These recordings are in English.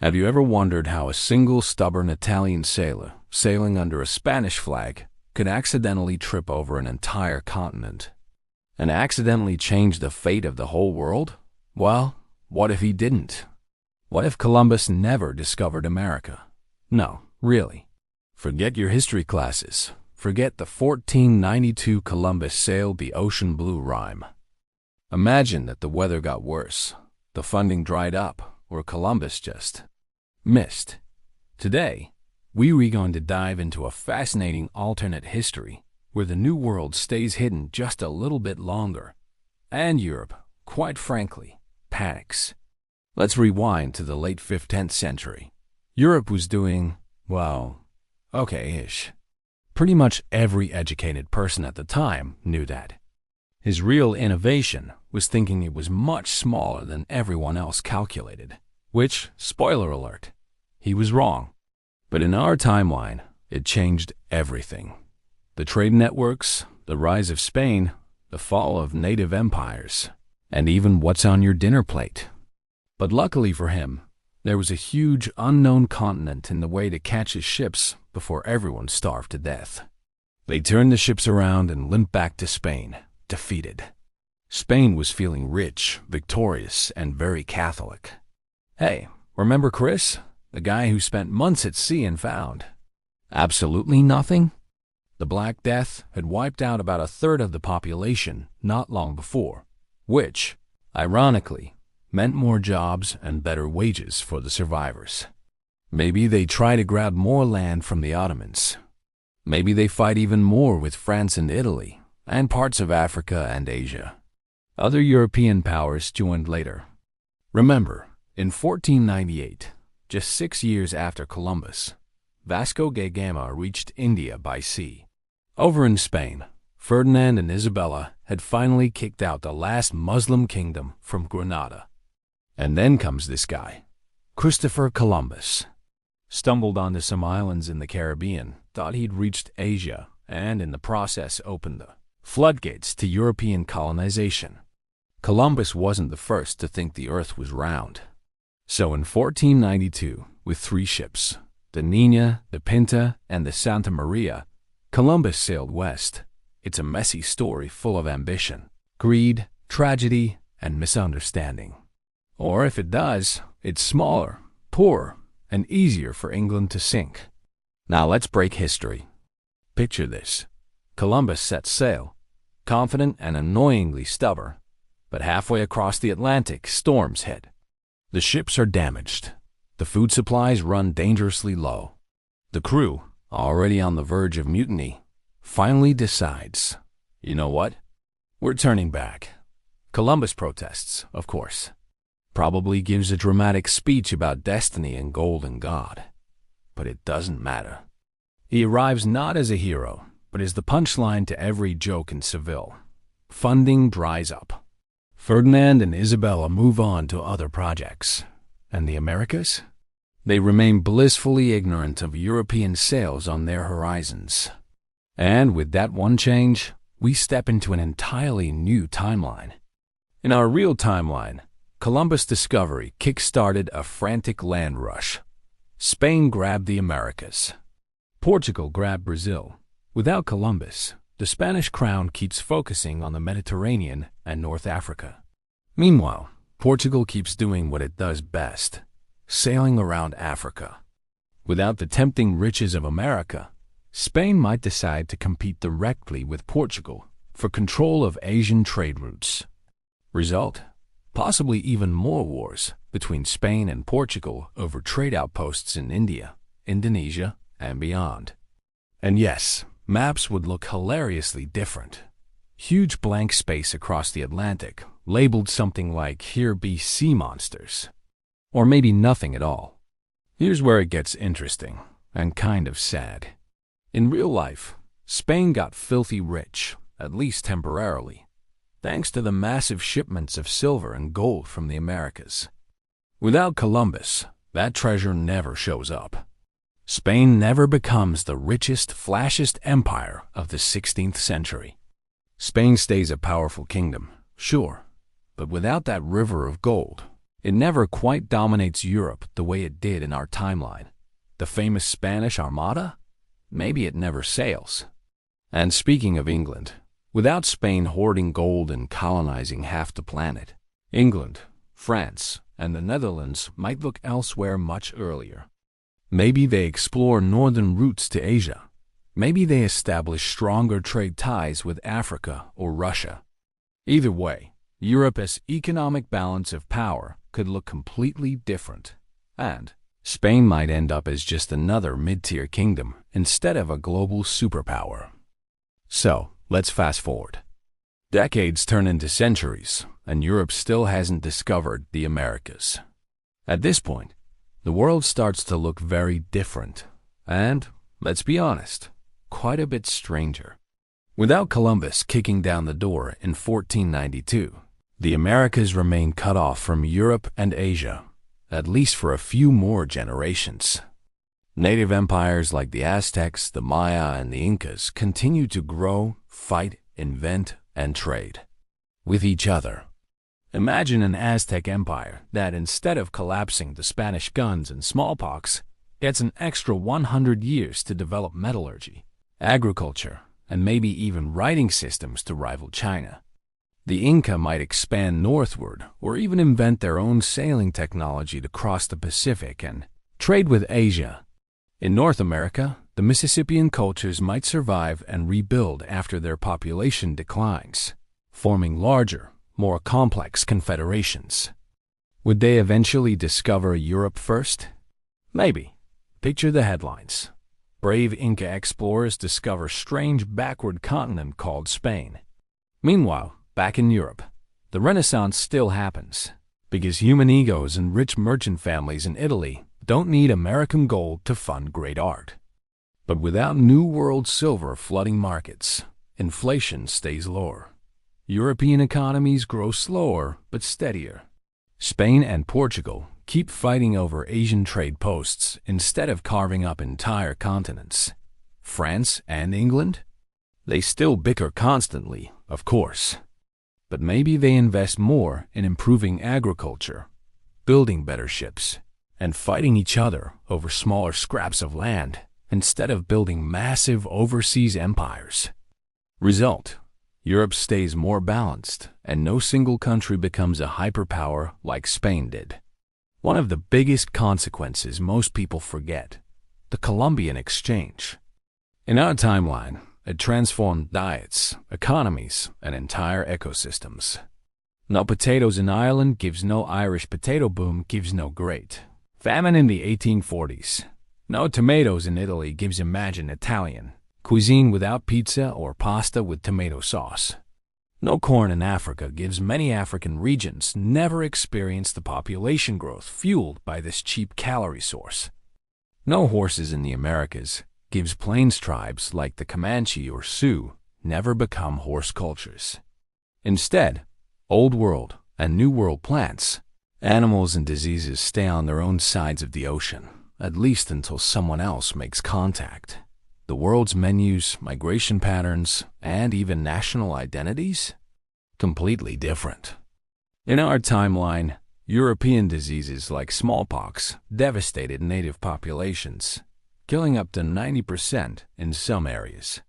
Have you ever wondered how a single stubborn Italian sailor sailing under a Spanish flag could accidentally trip over an entire continent and accidentally change the fate of the whole world? Well, what if he didn't? What if Columbus never discovered America? No, really. Forget your history classes. Forget the 1492 Columbus sailed the ocean blue rhyme. Imagine that the weather got worse, the funding dried up, or Columbus just missed. Today, we're going to dive into a fascinating alternate history where the New World stays hidden just a little bit longer, and Europe, quite frankly, panics. Let's rewind to the late 15th century. Europe was doing, well, okay-ish. Pretty much every educated person at the time knew that. His real innovation was thinking it was much smaller than everyone else calculated, which, spoiler alert, he was wrong. But in our timeline, it changed everything. The trade networks, the rise of Spain, the fall of native empires, and even what's on your dinner plate. But luckily for him, there was a huge unknown continent in the way to catch his ships before everyone starved to death. They turned the ships around and limped back to Spain, defeated. Spain was feeling rich, victorious, and very Catholic. Hey, remember Chris, the guy who spent months at sea and found absolutely nothing? The Black Death had wiped out about a third of the population not long before, which, ironically, meant more jobs and better wages for the survivors. Maybe they try to grab more land from the Ottomans. Maybe they fight even more with France and Italy, and parts of Africa and Asia. Other European powers joined later. Remember, in 1498, just 6 years after Columbus, Vasco da Gama reached India by sea. Over in Spain, Ferdinand and Isabella had finally kicked out the last Muslim kingdom from Granada. And then comes this guy, Christopher Columbus. Stumbled onto some islands in the Caribbean, thought he'd reached Asia, and in the process opened the floodgates to European colonization. Columbus wasn't the first to think the earth was round. So in 1492, with 3 ships, the Nina, the Pinta, and the Santa Maria, Columbus sailed west. It's a messy story full of ambition, greed, tragedy, and misunderstanding. Or if it does, it's smaller, poorer, and easier for England to sink. Now let's break history. Picture this. Columbus sets sail, confident and annoyingly stubborn, but halfway across the Atlantic, storms hit. The ships are damaged. The food supplies run dangerously low. The crew, already on the verge of mutiny, finally decides, you know what? We're turning back. Columbus protests, of course. Probably gives a dramatic speech about destiny and gold and God. But it doesn't matter. He arrives not as a hero, but as the punchline to every joke in Seville. Funding dries up. Ferdinand and Isabella move on to other projects. And the Americas? They remain blissfully ignorant of European sails on their horizons. And with that one change, we step into an entirely new timeline. In our real timeline, Columbus' discovery kick-started a frantic land rush. Spain grabbed the Americas. Portugal grabbed Brazil. Without Columbus, the Spanish crown keeps focusing on the Mediterranean and North Africa. Meanwhile, Portugal keeps doing what it does best, sailing around Africa. Without the tempting riches of America, Spain might decide to compete directly with Portugal for control of Asian trade routes. Result? Possibly even more wars between Spain and Portugal over trade outposts in India, Indonesia, and beyond. And yes, maps would look hilariously different. Huge blank space across the Atlantic, labeled something like "Here be sea monsters." Or maybe nothing at all. Here's where it gets interesting, and kind of sad. In real life, Spain got filthy rich, at least temporarily, thanks to the massive shipments of silver and gold from the Americas. Without Columbus, that treasure never shows up. Spain never becomes the richest, flashiest empire of the 16th century. Spain stays a powerful kingdom, sure, but without that river of gold, It never quite dominates Europe the way it did in our timeline. The famous Spanish Armada? Maybe it never sails. And speaking of England, without Spain hoarding gold and colonizing half the planet, England, France, and the Netherlands might look elsewhere much earlier. Maybe they explore northern routes to Asia. Maybe they establish stronger trade ties with Africa or Russia. Either way, Europe's economic balance of power could look completely different, and Spain might end up as just another mid-tier kingdom instead of a global superpower. So, let's fast forward. Decades turn into centuries, and Europe still hasn't discovered the Americas. At this point, the world starts to look very different, and, let's be honest, quite a bit stranger. Without Columbus kicking down the door in 1492, the Americas remain cut off from Europe and Asia, at least for a few more generations. Native empires like the Aztecs, the Maya, and the Incas continue to grow, fight, invent, and trade with each other. Imagine an Aztec empire that, instead of collapsing the Spanish guns and smallpox, gets an extra 100 years to develop metallurgy, agriculture, and maybe even writing systems to rival China. The Inca might expand northward or even invent their own sailing technology to cross the Pacific and trade with Asia. In North America, the Mississippian cultures might survive and rebuild after their population declines, forming larger, more complex confederations. Would they eventually discover Europe first? Maybe. Picture the headlines. Brave Inca explorers discover strange backward continent called Spain. Meanwhile, back in Europe, the Renaissance still happens, because human egos and rich merchant families in Italy don't need American gold to fund great art. But without New World silver flooding markets, inflation stays lower. European economies grow slower but steadier. Spain and Portugal keep fighting over Asian trade posts instead of carving up entire continents. France and England? They still bicker constantly, of course. But maybe they invest more in improving agriculture, building better ships, and fighting each other over smaller scraps of land instead of building massive overseas empires. Result: Europe stays more balanced, and no single country becomes a hyperpower like Spain did. One of the biggest consequences most people forget: the Columbian Exchange. In our timeline, it transformed diets, economies, and entire ecosystems. No potatoes in Ireland gives no Irish potato boom gives no great famine in the 1840s. No tomatoes in Italy gives imagine Italian cuisine without pizza or pasta with tomato sauce. No corn in Africa gives many African regions never experience the population growth fueled by this cheap calorie source. No horses in the Americas gives plains tribes like the Comanche or Sioux never become horse cultures. Instead, Old World and New World plants, animals, and diseases stay on their own sides of the ocean, at least until someone else makes contact. The world's menus, migration patterns, and even national identities? Completely different. In our timeline, European diseases like smallpox devastated native populations, killing up to 90% in some areas.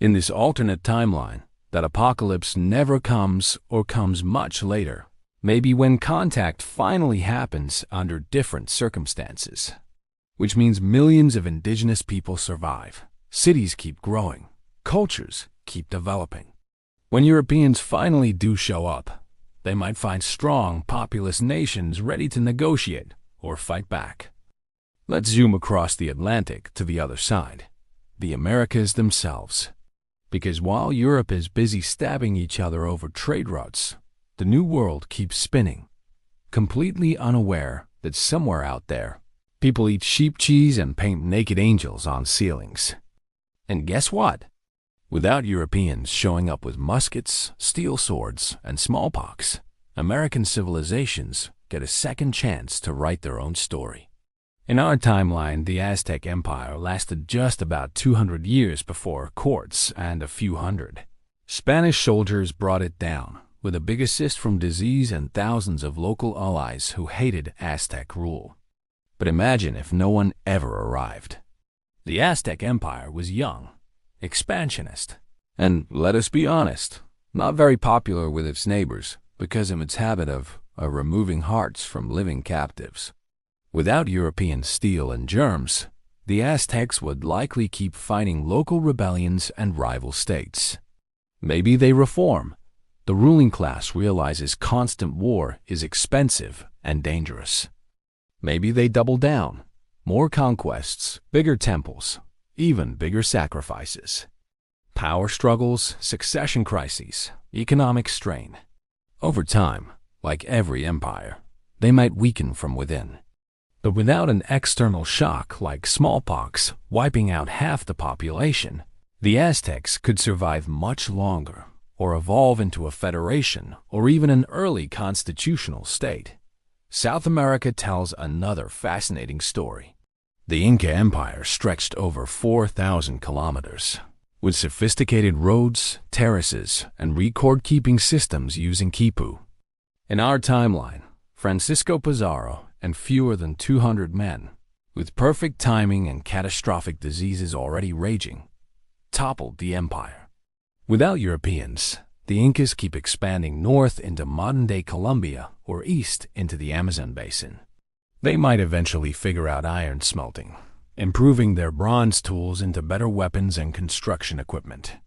In this alternate timeline, that apocalypse never comes or comes much later, maybe when contact finally happens under different circumstances, which means millions of indigenous people survive, cities keep growing, cultures keep developing. When Europeans finally do show up, they might find strong, populous nations ready to negotiate or fight back. Let's zoom across the Atlantic to the other side, the Americas themselves. Because while Europe is busy stabbing each other over trade routes, the New World keeps spinning, completely unaware that somewhere out there, people eat sheep cheese and paint naked angels on ceilings. And guess what? Without Europeans showing up with muskets, steel swords, and smallpox, American civilizations get a second chance to write their own story. In our timeline, the Aztec Empire lasted just about 200 years before quartz and a few hundred. Spanish soldiers brought it down, with a big assist from disease and thousands of local allies who hated Aztec rule. But imagine if no one ever arrived. The Aztec Empire was young, expansionist, and, let us be honest, not very popular with its neighbors because of its habit of removing hearts from living captives. Without European steel and germs, the Aztecs would likely keep fighting local rebellions and rival states. Maybe they reform. The ruling class realizes constant war is expensive and dangerous. Maybe they double down. More conquests, bigger temples, even bigger sacrifices. Power struggles, succession crises, economic strain. Over time, like every empire, they might weaken from within. But without an external shock like smallpox wiping out half the population, the Aztecs could survive much longer or evolve into a federation or even an early constitutional state. South America tells another fascinating story. The Inca Empire stretched over 4,000 kilometers, with sophisticated roads, terraces, and record-keeping systems using quipu. In our timeline, Francisco Pizarro and fewer than 200 men, with perfect timing and catastrophic diseases already raging, toppled the empire. Without Europeans, the Incas keep expanding north into modern-day Colombia or east into the Amazon basin. They might eventually figure out iron smelting, improving their bronze tools into better weapons and construction equipment.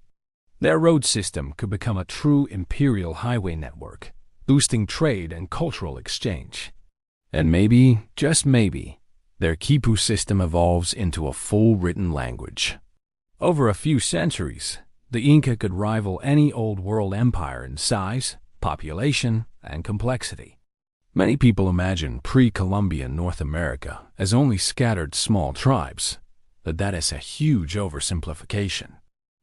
Their road system could become a true imperial highway network, boosting trade and cultural exchange. And maybe, just maybe, their quipu system evolves into a full written language. Over a few centuries, the Inca could rival any old world empire in size, population, and complexity. Many people imagine pre-Columbian North America as only scattered small tribes, but that is a huge oversimplification.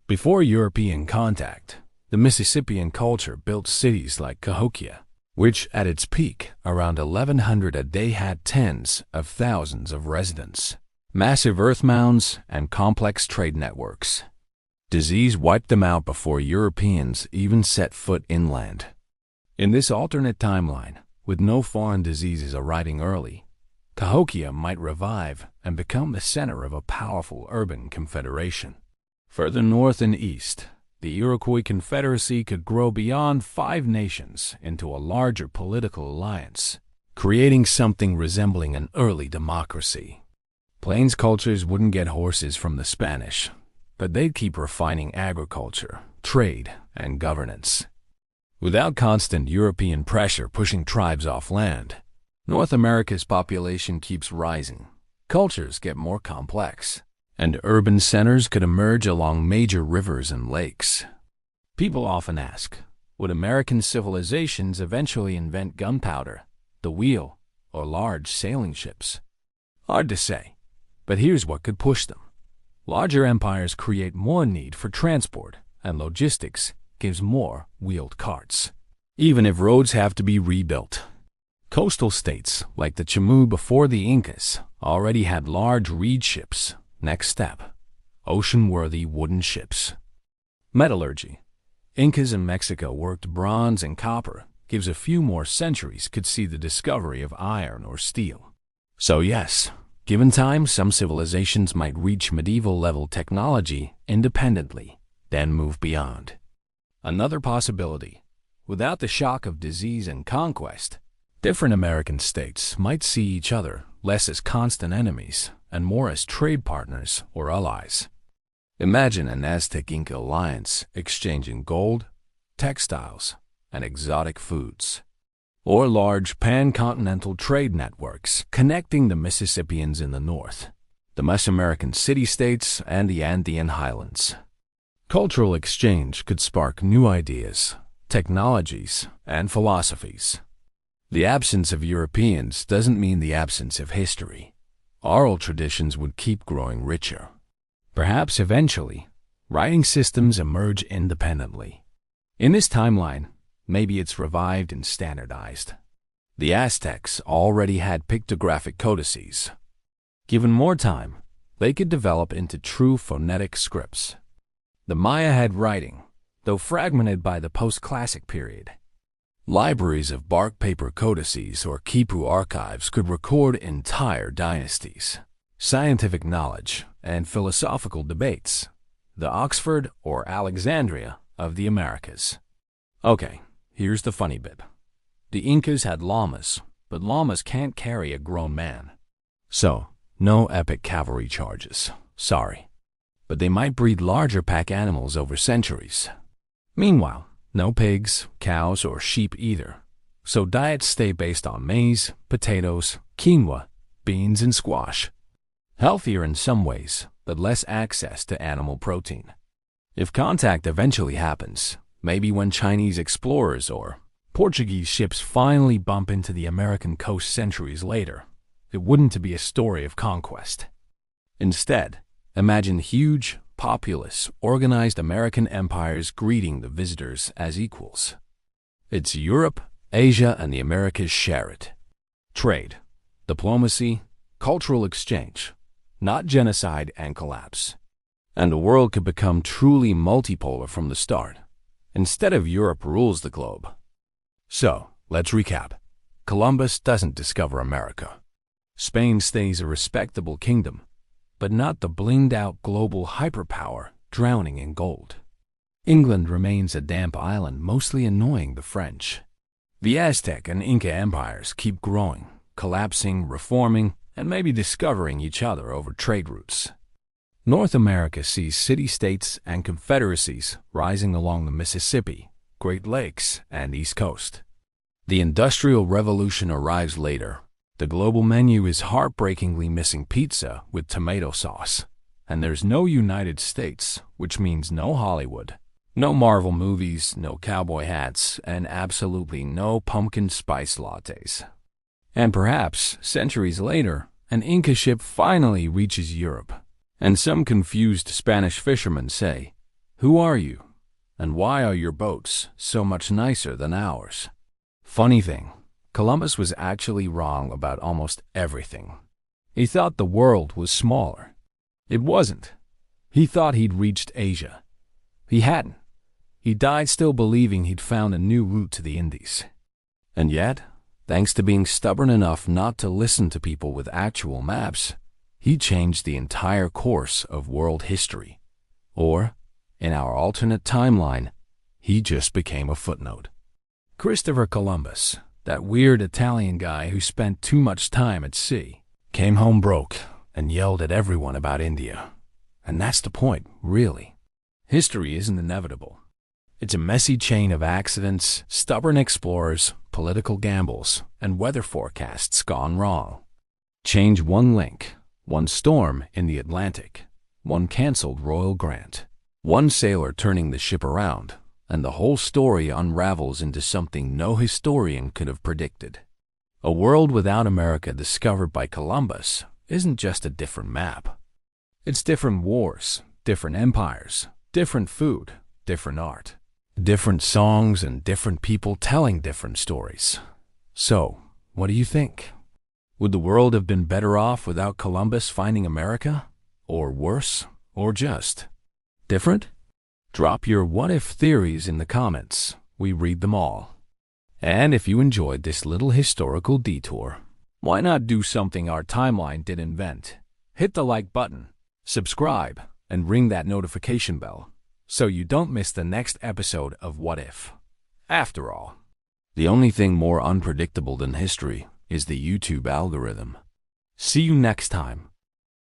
Before European contact, the Mississippian culture built cities like Cahokia, which at its peak, around 1100 AD, had tens of thousands of residents, massive earth mounds, and complex trade networks. Disease wiped them out before Europeans even set foot inland. In this alternate timeline, with no foreign diseases arriving early, Cahokia might revive and become the center of a powerful urban confederation. Further north and east, the Iroquois Confederacy could grow beyond 5 nations into a larger political alliance, creating something resembling an early democracy. Plains cultures wouldn't get horses from the Spanish, but they'd keep refining agriculture, trade, and governance. Without constant European pressure pushing tribes off land, North America's population keeps rising, cultures get more complex, and urban centers could emerge along major rivers and lakes. People often ask, would American civilizations eventually invent gunpowder, the wheel, or large sailing ships? Hard to say, but here's what could push them. Larger empires create more need for transport, and logistics gives more wheeled carts, even if roads have to be rebuilt. Coastal states like the Chimú before the Incas already had large reed ships. Next step, ocean-worthy wooden ships. Metallurgy. Incas in Mexico worked bronze and copper, gives a few more centuries could see the discovery of iron or steel. So yes, given time, some civilizations might reach medieval-level technology independently, then move beyond. Another possibility, without the shock of disease and conquest, different American states might see each other less as constant enemies and more as trade partners or allies. Imagine an Aztec-Inca alliance exchanging gold, textiles, and exotic foods, or large pan-continental trade networks connecting the Mississippians in the north, the Mesoamerican city-states, and the Andean highlands. Cultural exchange could spark new ideas, technologies, and philosophies. The absence of Europeans doesn't mean the absence of history. Oral traditions would keep growing richer. Perhaps eventually, writing systems emerge independently. In this timeline, maybe it's revived and standardized. The Aztecs already had pictographic codices. Given more time, they could develop into true phonetic scripts. The Maya had writing, though fragmented by the post-classic period. Libraries of bark paper codices or quipu archives could record entire dynasties, scientific knowledge, and philosophical debates. The Oxford or Alexandria of the Americas. Okay, here's the funny bit. The Incas had llamas, but llamas can't carry a grown man. So, no epic cavalry charges. Sorry. But they might breed larger pack animals over centuries. Meanwhile, no pigs, cows, or sheep either. So diets stay based on maize, potatoes, quinoa, beans, and squash. Healthier in some ways, but less access to animal protein. If contact eventually happens, maybe when Chinese explorers or Portuguese ships finally bump into the American coast centuries later, it wouldn't be a story of conquest. Instead, imagine huge, populous, organized American empires greeting the visitors as equals. It's Europe, Asia, and the Americas share it. Trade, diplomacy, cultural exchange, not genocide and collapse. And the world could become truly multipolar from the start, instead of Europe rules the globe. So, let's recap. Columbus doesn't discover America. Spain stays a respectable kingdom, but not the blinged-out global hyperpower drowning in gold. England remains a damp island mostly annoying the French. The Aztec and Inca empires keep growing, collapsing, reforming, and maybe discovering each other over trade routes. North America sees city-states and confederacies rising along the Mississippi, Great Lakes, and East Coast. The Industrial Revolution arrives later. The global menu is heartbreakingly missing pizza with tomato sauce. And there's no United States, which means no Hollywood, no Marvel movies, no cowboy hats, and absolutely no pumpkin spice lattes. And perhaps, centuries later, an Inca ship finally reaches Europe, and some confused Spanish fishermen say, "Who are you? And why are your boats so much nicer than ours?" Funny thing, Columbus was actually wrong about almost everything. He thought the world was smaller. It wasn't. He thought he'd reached Asia. He hadn't. He died still believing he'd found a new route to the Indies. And yet, thanks to being stubborn enough not to listen to people with actual maps, he changed the entire course of world history. Or, in our alternate timeline, he just became a footnote. Christopher Columbus, that weird Italian guy who spent too much time at sea, came home broke and yelled at everyone about India. And that's the point, really. History isn't inevitable. It's a messy chain of accidents, stubborn explorers, political gambles, and weather forecasts gone wrong. Change one link, one storm in the Atlantic, one canceled Royal Grant, one sailor turning the ship around, and the whole story unravels into something no historian could have predicted. A world without America discovered by Columbus isn't just a different map. It's different wars, different empires, different food, different art, different songs, and different people telling different stories. So, what do you think? Would the world have been better off without Columbus finding America? Or worse? Or just different? Drop your what-if theories in the comments. We read them all. And if you enjoyed this little historical detour, why not do something our timeline did invent? Hit the like button, subscribe, and ring that notification bell so you don't miss the next episode of What If. After all, the only thing more unpredictable than history is the YouTube algorithm. See you next time.